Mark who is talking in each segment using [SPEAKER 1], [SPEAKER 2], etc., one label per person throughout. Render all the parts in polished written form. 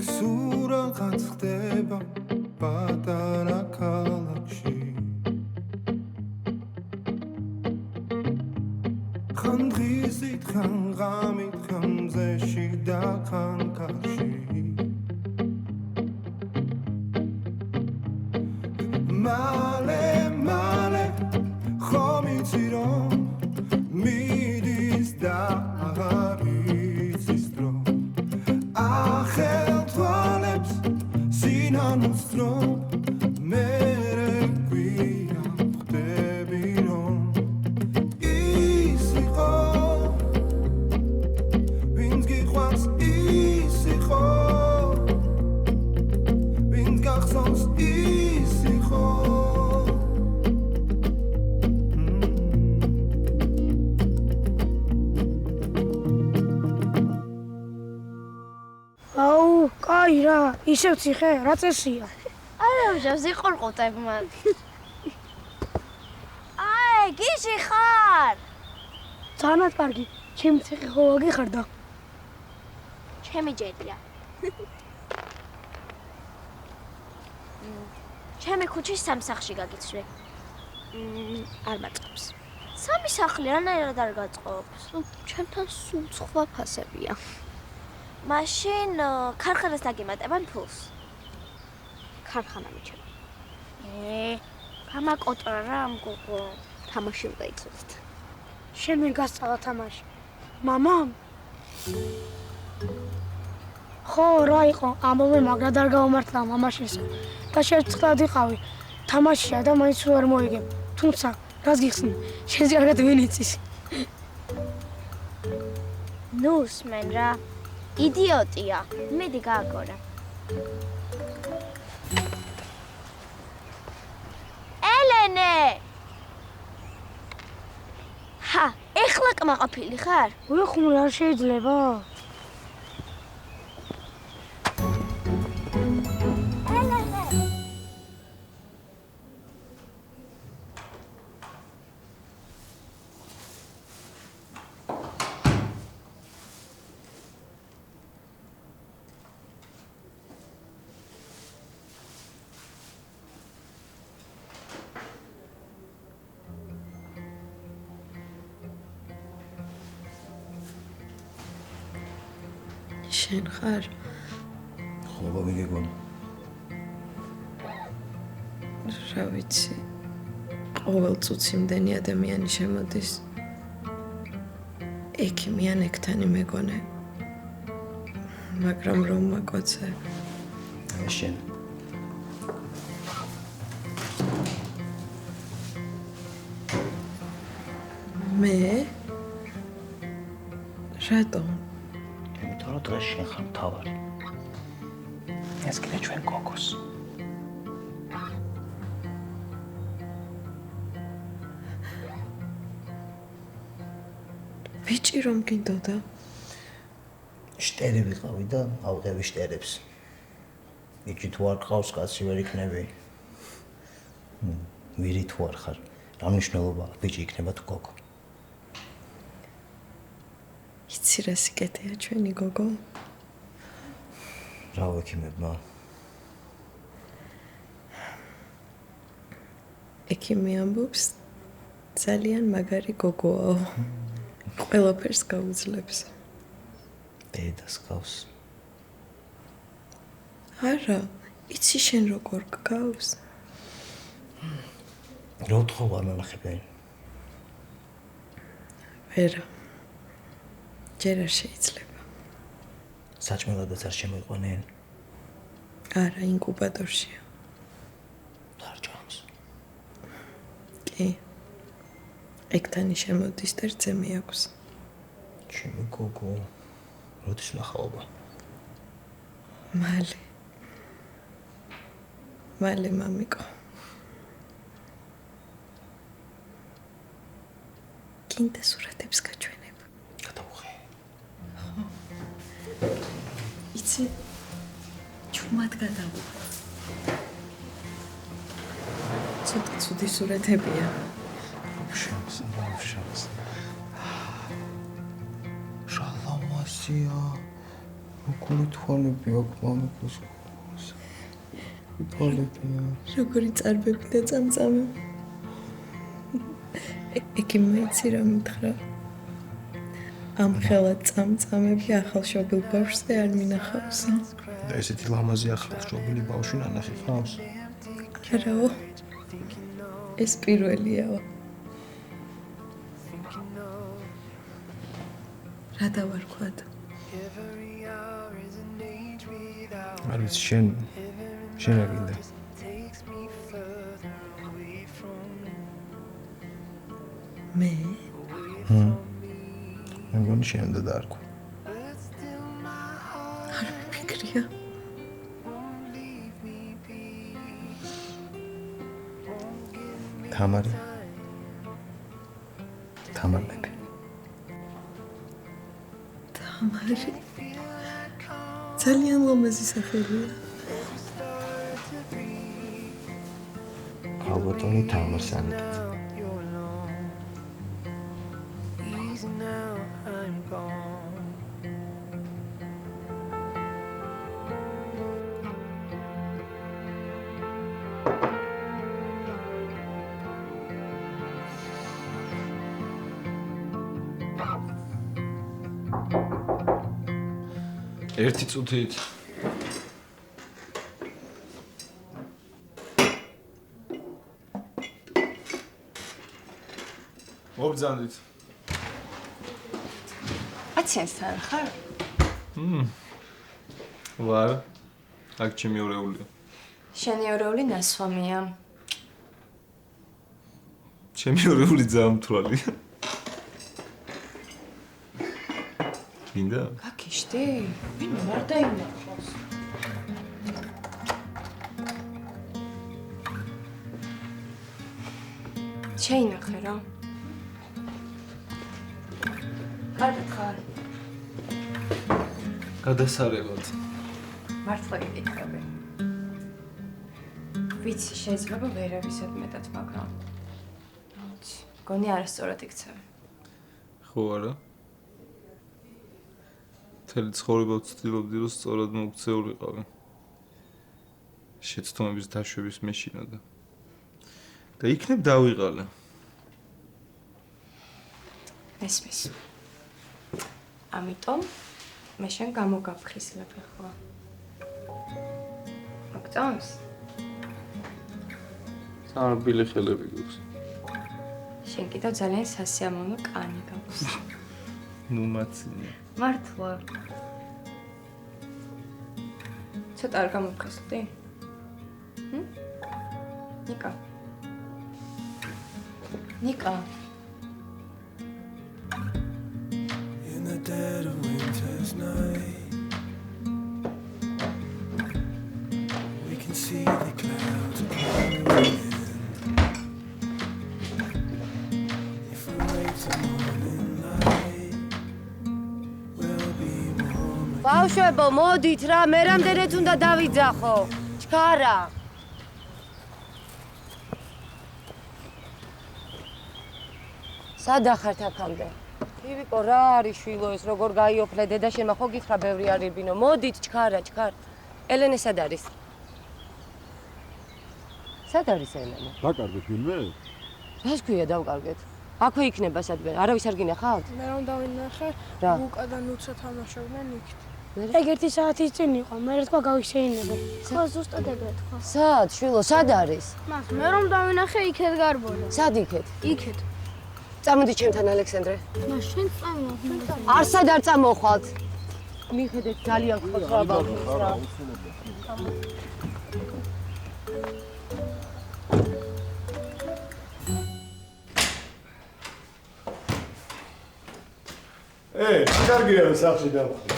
[SPEAKER 1] სურაღაც ხდება პატარა ქალაქში ხან დღისით ხან ღამით ხან მზეში და ხან კარში მალე ხომ იცი რომ მიდის და აღარ იცის დრო ახელ თვალებს სინანულს რომ მერე გვიან ხდები რომ ის იყო ვინც გიყვარს ის იყო ვინც გახსოვს ის იყო
[SPEAKER 2] აი რა, ისევ ციხე, რა წესია?
[SPEAKER 3] არა, უშავს იყურყუტებ მან. აი, გიჟი ხარ?
[SPEAKER 2] ძალიან კარგი, ჩემი ციხე ხო აგიხარ და
[SPEAKER 3] ჩემი ჯერია. ჩემი ქუჩის სამსახში გაგიცვლი. არ მაწყობს. სამი სახლი რანაირად არ გაწყობს? ჩემთან სულ სხვა ფასებია. მაშინ ქარხანას დაგემატებან ფულს. ქარხანა მიჩემ. გამაკოტრა რა ამ გოგო. თამაში უნდა იცოდეთ.
[SPEAKER 2] შენ გასწავლა თამაში. მამამ. ხო, რა იყო, ამბობენ მაგრად არ გავამართლა მამაშენსა. და შერწყდად იყავი. თამაშია და მაინც ვერ მოიგებ. თუმცა, რას გიხსნი? შენს კარგად ვინ იცის?
[SPEAKER 3] ნუ სმენ რა. იდიოტია. მიდი გააგორა. ელენე! ჰა, ეხლა კმაყოფილი ხარ?
[SPEAKER 2] უიხმული არ შეიძლება.
[SPEAKER 4] შენ ხარ?
[SPEAKER 1] ხო, მიგეგონა.
[SPEAKER 4] რა ვიცი. ყოველ წუთი იმდენი ადამიანი შემოდის. ექიმი ან ექთანი მეგონე. მაგრამ რომ მაკოცე.
[SPEAKER 1] შენ.
[SPEAKER 4] მე? რატომ?
[SPEAKER 1] იმიტომ დღეს შენ ხარ მთავარი. ეს კიდე ჩვენ გოგოს.
[SPEAKER 4] ბიჭი რომ გინდოდა?
[SPEAKER 5] შტერი ვიყავი და ავყევი შტერებს. ბიჭი თუ არ გყავს, კაცი ვერ იქნები. ვირი თუ არ ხარ, რა მნიშვნელობა აქვს ბიჭი იქნება თუ გოგო?
[SPEAKER 4] იცი რა სიკეთეა ჩვენი გოგო?
[SPEAKER 5] რა ვექიმებმა?
[SPEAKER 4] ექიმი ამბობს, ძალიან მაგარი გოგოაო. ყველაფერს გაუძლებს.
[SPEAKER 5] დედას გავს.
[SPEAKER 4] არა, იცი შენ როგორ გავს?
[SPEAKER 5] რა უთხოვ არ ნახებენ?
[SPEAKER 4] ვერა. ჯერ არ შეიძლება.
[SPEAKER 5] საჭმელადაც არ შემოიყვანენ?
[SPEAKER 4] არა, ინკუბატორშია.
[SPEAKER 5] დარჯავს.
[SPEAKER 4] კი. ექთანი შემოდის და რძემი აქვს.
[SPEAKER 5] ჩემი გოგო. როდის ნახაობა?
[SPEAKER 4] მალე. მალე მამიკო. კიდე სურათებს გაჩვენებ.
[SPEAKER 5] გადავუხე.
[SPEAKER 4] იცი, ჩუმად გადავუხე. ცოტა ცუდი სურათებია.
[SPEAKER 5] შალამასია.
[SPEAKER 1] როგორი თვალები აქვს მამიკოს? თვალებია.
[SPEAKER 4] როგორი წარბები და წამწამი. ეგი მეცი რა მითხრა. ამ ხელად წამწამები ახალშობილ ბავშვზე არ მინახავს.
[SPEAKER 1] და ესეთი ლამაზი ახალშობილი ბავშვი ნანახი ხავს?
[SPEAKER 4] არაო. ეს პირველიაო. რა დავარქვათ?
[SPEAKER 1] არ ვიცი შენ რა გინდა?
[SPEAKER 4] მე?
[SPEAKER 1] მე მგონი შენ უნდა დაარქვა.
[SPEAKER 4] არ მიფიქრია.
[SPEAKER 1] თამარი მეფე.
[SPEAKER 4] თამარი. ძალიან ლამაზი სახელია.
[SPEAKER 1] ალბათონი თამარსანი. ერთი წუთით. მოგძანდით.
[SPEAKER 4] აცენსთან ხარ?
[SPEAKER 1] ვარ. აქ ჩემი ორეულია.
[SPEAKER 4] შენი ორეული ნასვამია.
[SPEAKER 1] ჩემი ორეული ძამთვალია. გინდა?
[SPEAKER 4] გაქიშდი? ვინმე არ დაინახავს. შეინახე რა. კარგად ხარ?
[SPEAKER 1] გადასარევად.
[SPEAKER 4] მართლა გიკითხები. ვიცი, შეიძლება ვერავისად მეტად, მაგრამ გონი არასწორად იქცევი.
[SPEAKER 1] ხო არა? მთელი ცხოვრება ვცდილობდი, რომ სწორად მოქცეულიყავი. შეცდომების დაშვების მეშინა და იქნებ დავიღალე.
[SPEAKER 4] მესმის. ამიტომ მე შენ გამოგაფხიზლებ ახლა. მოგწონს?
[SPEAKER 1] სამბილი ხელები გვაქვს.
[SPEAKER 4] შენ კიდევ ძალიან სასიამოვნო კანი გაქვს.
[SPEAKER 1] ნუ მაცინე.
[SPEAKER 4] მართლა. ცოტა არ გამოფხიზლდი? ნიკა. ნიკა.
[SPEAKER 1] In the dead of winter's night, we can see the clouds approaching. If we wait till morning light, we'll be warm.
[SPEAKER 6] ბავშვებო, მოდით რა, მე რამდენიც უნდა დავიძახო. ჩქარა. სად ახართ აქამდე? ივიკო, რა არის შვილო ეს, როგორ გაიოფლე დედა შენმა ხო გითხრა ბევრი არ ირბინო. მოდით, ჩქარა. ელენე სად არის? სად არის ელენე?
[SPEAKER 7] დაკარგეთ ვინმე?
[SPEAKER 6] რას ქვია დავკარგეთ? აქვე იქნება სადმე, არავის არ გინახავთ?
[SPEAKER 2] მე რომ დავინახე,
[SPEAKER 6] რა?
[SPEAKER 2] ლუკა და ნუცა თამაშობდნენ იქით.
[SPEAKER 6] მერე?
[SPEAKER 2] ეგ ერთი საათის წინ იყო, მე თქვა გავიშეინებე.
[SPEAKER 3] ხო ზუსტად ეგრე თქვა.
[SPEAKER 6] სად, შვილო, სად არის?
[SPEAKER 2] მას მე რომ დავინახე, იქეთ გარბოდა.
[SPEAKER 6] სად იქეთ?
[SPEAKER 2] იქეთ.
[SPEAKER 6] წამოდი ჩემთან ალექსანდრე.
[SPEAKER 2] მას შენ წამოდი.
[SPEAKER 6] არსად არ წამოხვალთ. მიხედეთ ძალიან ხოთრა ბავშვს რა.
[SPEAKER 7] კარგია რომ სახში დავხდი.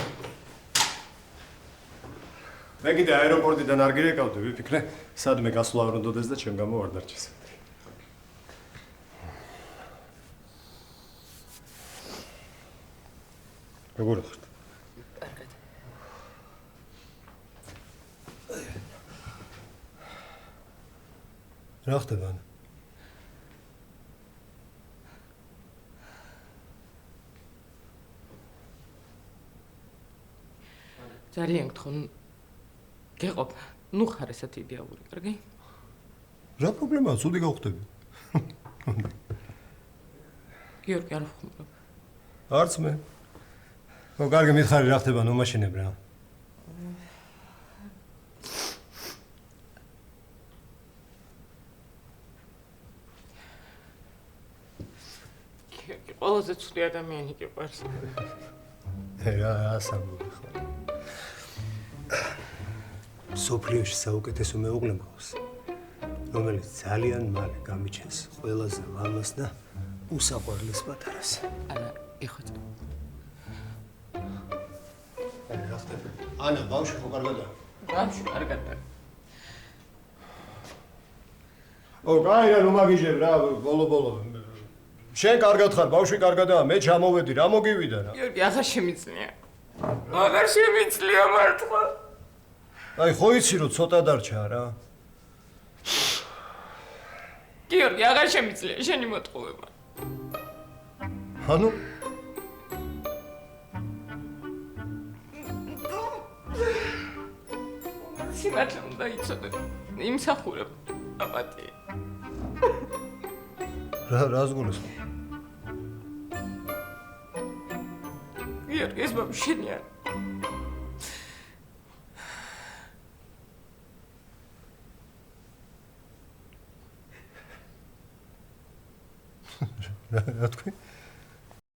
[SPEAKER 7] მე კიდე აეროპორტიდან არ გირეკავდი, ვიფიქრე, სადმე გასვლა არ უნდადეს და ჩემ გამო არ დარჩეს. როგორ ხართ?
[SPEAKER 6] კარგად.
[SPEAKER 7] რა ხდება?
[SPEAKER 8] ძალიან გთხოვ, გეყოფ, ნუ ხარ ესეთი იდეალური, კარგი?
[SPEAKER 7] რა პრობლემაა, ცუდი გავხდები.
[SPEAKER 8] გიორგი, არ ვხუმრობ.
[SPEAKER 7] არც მე. ხო, კარგი მითხარი რა ხდება, ნუ მაშინებ რა.
[SPEAKER 8] გიორგი, ყველაზე ცუდი ადამიანი გიყვარს.
[SPEAKER 7] რა ასამბლე ხო. სოფლიოში საუკეთესო მეუღლე მყავს, რომელიც ძალიან მალე გამიჩენს ყველაზე ლამას და უსაყვარლეს პატარას.
[SPEAKER 8] არა, ეხოჭა.
[SPEAKER 7] რა ხდება? ანა, ბავშვი ხო კარგადაა?
[SPEAKER 8] ბავშვი კარგადაა.
[SPEAKER 7] ო, კაი რა, ნუ მაგიჟებ რა, ბოლო. შენ კარგად ხარ, ბავშვი კარგადაა, მე ჩამოვედი, რა მოგივიდა რა.
[SPEAKER 8] გიორგი, აღარ შემიძლია. აღარ შემიძლია მართლა.
[SPEAKER 7] აი, ხო იცი რომ ცოტა დარჩა რა.
[SPEAKER 8] გიორგი, აღარ შემიძლია შენი მოტყუება.
[SPEAKER 7] ანუ
[SPEAKER 8] სიმართლე უნდა იცოდე, იმსახურებ აპატი.
[SPEAKER 7] რას გულისხმობ?
[SPEAKER 8] გიორგი, ეს ბავშვი შენია.
[SPEAKER 7] რა თქვი?